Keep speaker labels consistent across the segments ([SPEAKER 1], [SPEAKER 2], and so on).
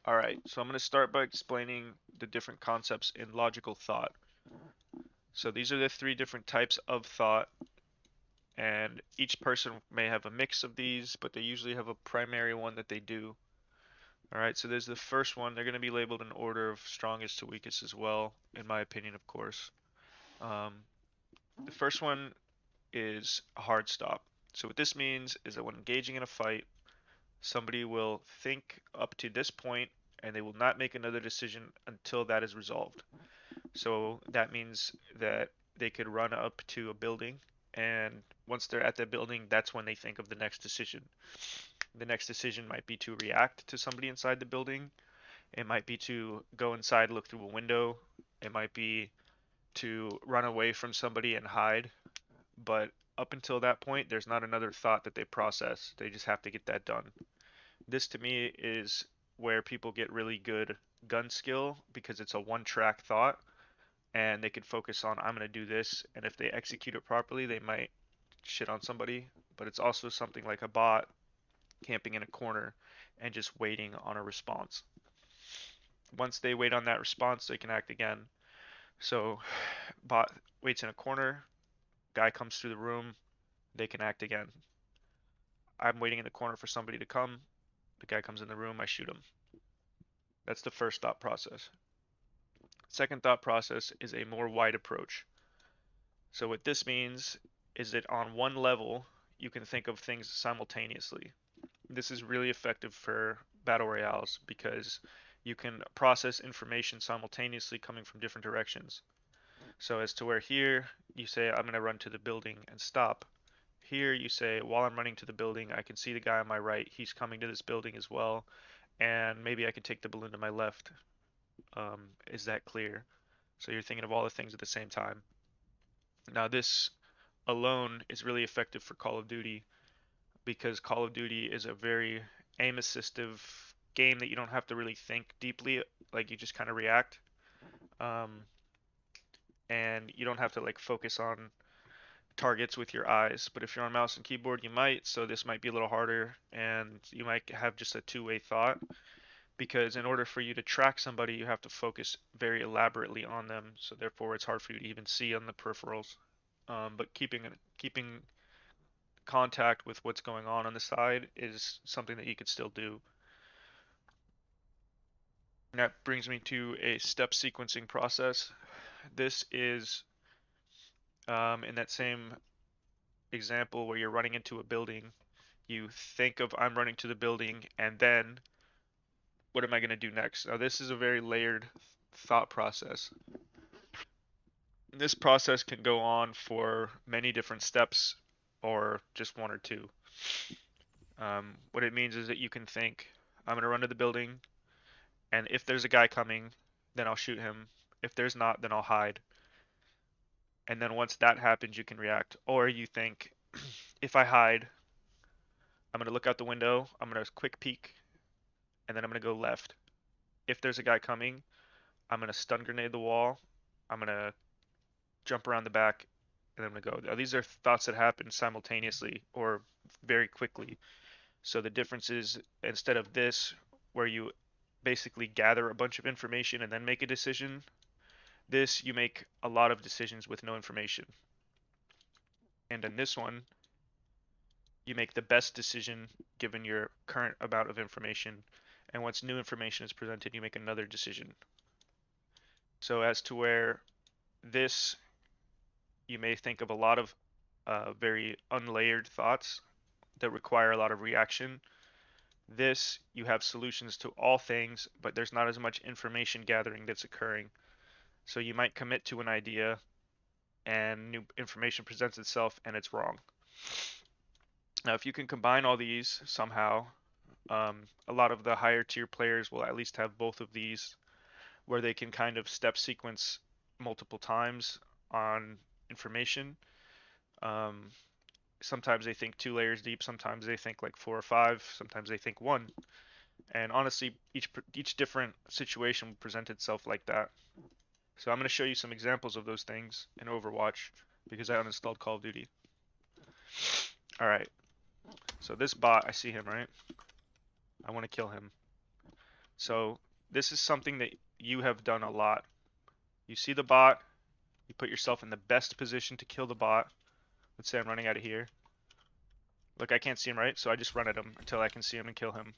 [SPEAKER 1] Alright, so I'm going to start by explaining the different concepts in logical thought. So these are the three different types of thought, and each person may have a mix of these, but they usually have a primary one that they do. Alright, so there's the first one. They're going to be labeled in order of strongest to weakest as well, in my opinion, of course. The first one is a hard stop. So what this means is that when engaging in a fight, somebody will think up to this point and they will not make another decision until that is resolved. So that means that they could run up to a building, and once they're at that building, that's when they think of the next decision. The next decision might be to react to somebody inside the building. It might be to go inside, look through a window. It might be to run away from somebody and hide. But up until that point, there's not another thought that they process. They just have to get that done. This to me is where people get really good gun skill because it's a one track thought and they could focus on I'm going to do this, and if they execute it properly they might shit on somebody. But it's also something like a bot camping in a corner and just waiting on a response. Once they wait on that response they can act again. So bot waits in a corner, guy comes through the room, they can act again. I'm waiting in the corner for somebody to come, the guy comes in the room, I shoot him. That's the first thought process. Second thought process is a more wide approach. So what this means is that on one level, you can think of things simultaneously. This is really effective for battle royales because you can process information simultaneously coming from different directions. So as to where here you say I'm going to run to the building and stop. Here you say while I'm running to the building, I can see the guy on my right. He's coming to this building as well, and maybe I can take the balloon to my left. Is that clear? So you're thinking of all the things at the same time. Now this alone is really effective for Call of Duty because Call of Duty is a very aim assistive game that you don't have to really think deeply, like you just kind of react. Um, and you don't have to like focus on targets with your eyes. But if you're on mouse and keyboard, you might, so this might be a little harder, and you might have just a two-way thought because in order for you to track somebody, you have to focus very elaborately on them. So therefore, it's hard for you to even see on the peripherals. But keeping contact with what's going on the side is something that you could still do. And that brings me to a step sequencing process. This is in that same example where you're running into a building. You think of I'm running to the building, and then what am I going to do next? Now, this is a very layered thought process. This process can go on for many different steps or just one or two. What it means is that you can think, I'm going to run to the building, and if there's a guy coming, then I'll shoot him. If there's not, then I'll hide. And then once that happens, you can react. Or you think, if I hide, I'm going to look out the window, I'm going to quick peek, and then I'm going to go left. If there's a guy coming, I'm going to stun grenade the wall, I'm going to jump around the back, and I'm going to go. Now, these are thoughts that happen simultaneously or very quickly. So the difference is instead of this, where you basically gather a bunch of information and then make a decision, this you make a lot of decisions with no information. And in this one, you make the best decision given your current amount of information. And once new information is presented, you make another decision. So as to where this, you may think of a lot of very unlayered thoughts that require a lot of reaction. This, you have solutions to all things, but there's not as much information gathering that's occurring. So you might commit to an idea and new information presents itself and it's wrong. Now, if you can combine all these somehow, a lot of the higher tier players will at least have both of these where they can kind of step sequence multiple times on information. Um, Sometimes they think two layers deep, sometimes they think like four or five, sometimes they think one. And honestly, each different situation will present itself like that. So I'm going to show you some examples of those things in Overwatch because I uninstalled Call of Duty. All right. So this bot, I see him, right? I want to kill him. So this is something that you have done a lot. You see the bot, you put yourself in the best position to kill the bot. Let's say I'm running out of here. Look, I can't see him, right? So I just run at him until I can see him and kill him.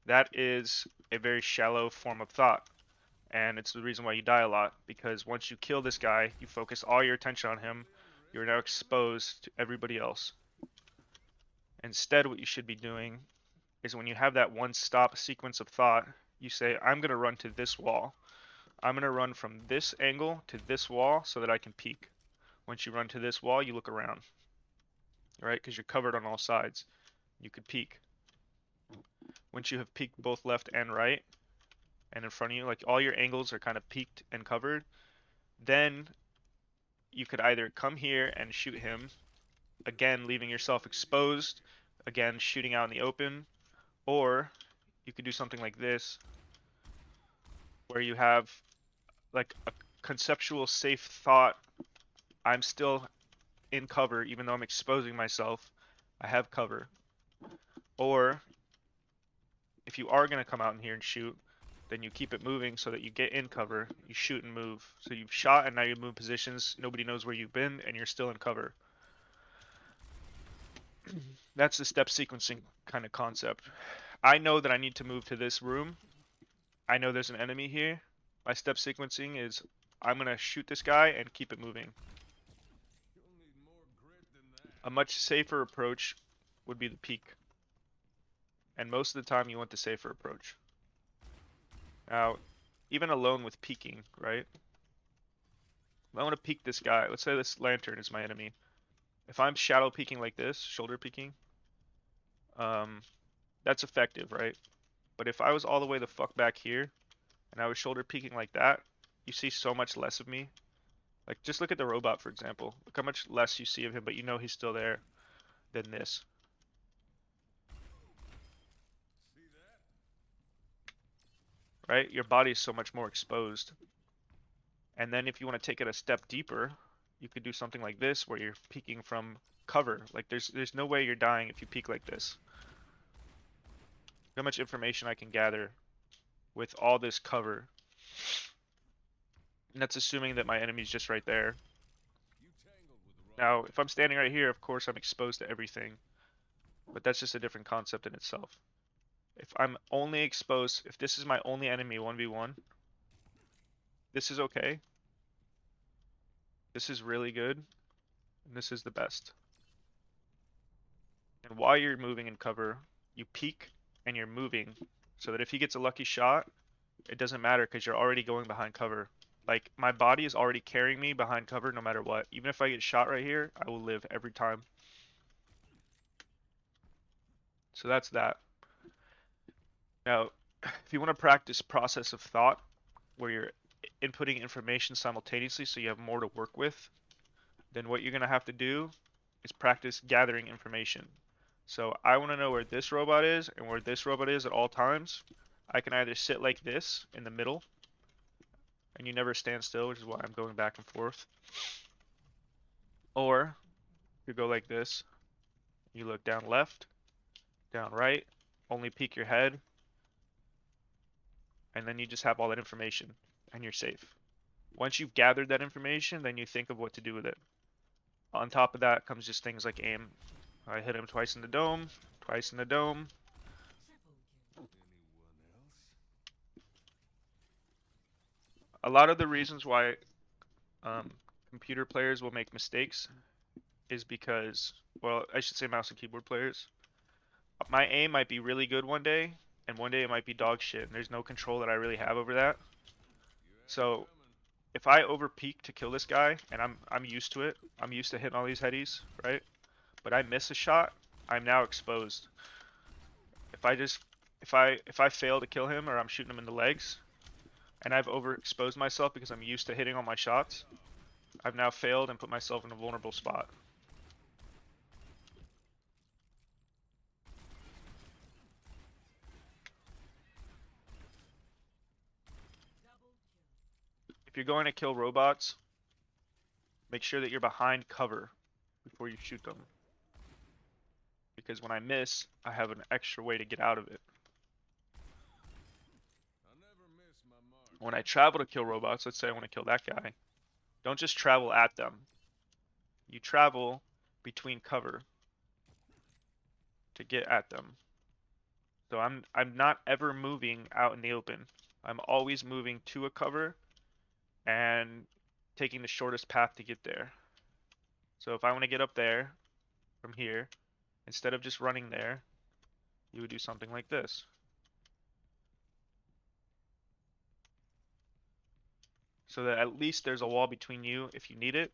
[SPEAKER 1] That is a very shallow form of thought. And it's the reason why you die a lot, because once you kill this guy, you focus all your attention on him. You're now exposed to everybody else. Instead, what you should be doing is when you have that one stop sequence of thought, you say, I'm going to run to this wall. I'm going to run from this angle to this wall so that I can peek. Once you run to this wall, you look around, right? Because you're covered on all sides. You could peek. Once you have peeked both left and right and in front of you, like all your angles are kind of peaked and covered, then you could either come here and shoot him, again leaving yourself exposed, again shooting out in the open, or you could do something like this, where you have like a conceptual safe thought. I'm still in cover even though I'm exposing myself. I have cover. Or if you are going to come out in here and shoot, then you keep it moving so that you get in cover, you shoot and move. So you've shot and now you move positions, nobody knows where you've been, and you're still in cover. That's the step sequencing kind of concept. I know that I need to move to this room. I know there's an enemy here. My step sequencing is I'm going to shoot this guy and keep it moving. A much safer approach would be the peek. And most of the time you want the safer approach. Now, even alone with peeking, right? If I want to peek this guy, let's say this lantern is my enemy. If I'm shadow peeking like this, shoulder peeking, that's effective, right? But if I was all the way the fuck back here, and I was shoulder peeking like that, you see so much less of me. Like, just look at the robot, for example. Look how much less you see of him, but you know he's still there than this. Right? Your body is so much more exposed. And then if you want to take it a step deeper, you could do something like this, where you're peeking from cover. Like, there's no way you're dying if you peek like this. How much information I can gather with all this cover. And that's assuming that my enemy's just right there. Now, if I'm standing right here, of course I'm exposed to everything. But that's just a different concept in itself. If I'm only exposed, if this is my only enemy 1v1, this is okay. This is really good. And this is the best. And while you're moving in cover, you peek and you're moving so that if he gets a lucky shot, it doesn't matter because you're already going behind cover. Like, my body is already carrying me behind cover no matter what. Even if I get shot right here, I will live every time. So that's that. Now, if you want to practice process of thought, where you're inputting information simultaneously so you have more to work with, then what you're going to have to do is practice gathering information. So I want to know where this robot is and where this robot is at all times. I can either sit like this in the middle, and you never stand still, which is why I'm going back and forth. Or you go like this. You look down left, down right, only peek your head, and then you just have all that information, and you're safe. Once you've gathered that information, then you think of what to do with it. On top of that comes just things like aim. I hit him twice in the dome, twice in the dome. A lot of the reasons why computer players will make mistakes is because, well, I should say mouse and keyboard players. My aim might be really good one day, and one day it might be dog shit, and there's no control that I really have over that. So if I over peek to kill this guy, and I'm used to it, I'm used to hitting all these headies, right? But I miss a shot, I'm now exposed. If I fail to kill him, or I'm shooting him in the legs, and I've overexposed myself because I'm used to hitting all my shots, I've now failed and put myself in a vulnerable spot. If you're going to kill robots, make sure that you're behind cover before you shoot them. Because when I miss, I have an extra way to get out of it. When I travel to kill robots, let's say I want to kill that guy, don't just travel at them. You travel between cover to get at them. So I'm not ever moving out in the open. I'm always moving to a cover and taking the shortest path to get there. So if I want to get up there from here, instead of just running there, you would do something like this. So that at least there's a wall between you if you need it.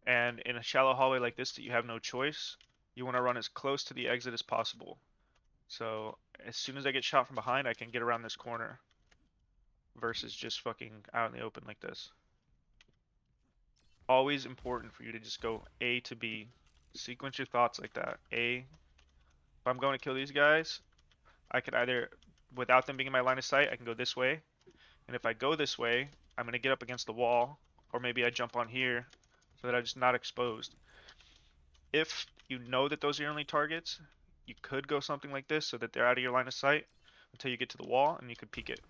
[SPEAKER 1] And in a shallow hallway like this that you have no choice, you want to run as close to the exit as possible. So as soon as I get shot from behind, I can get around this corner versus just fucking out in the open like this. Always important for you to just go A to B. Sequence your thoughts like that. A. If I'm going to kill these guys, I could either, without them being in my line of sight, I can go this way. And if I go this way, I'm going to get up against the wall. Or maybe I jump on here so that I'm just not exposed. If you know that those are your only targets, you could go something like this so that they're out of your line of sight until you get to the wall and you could peek it.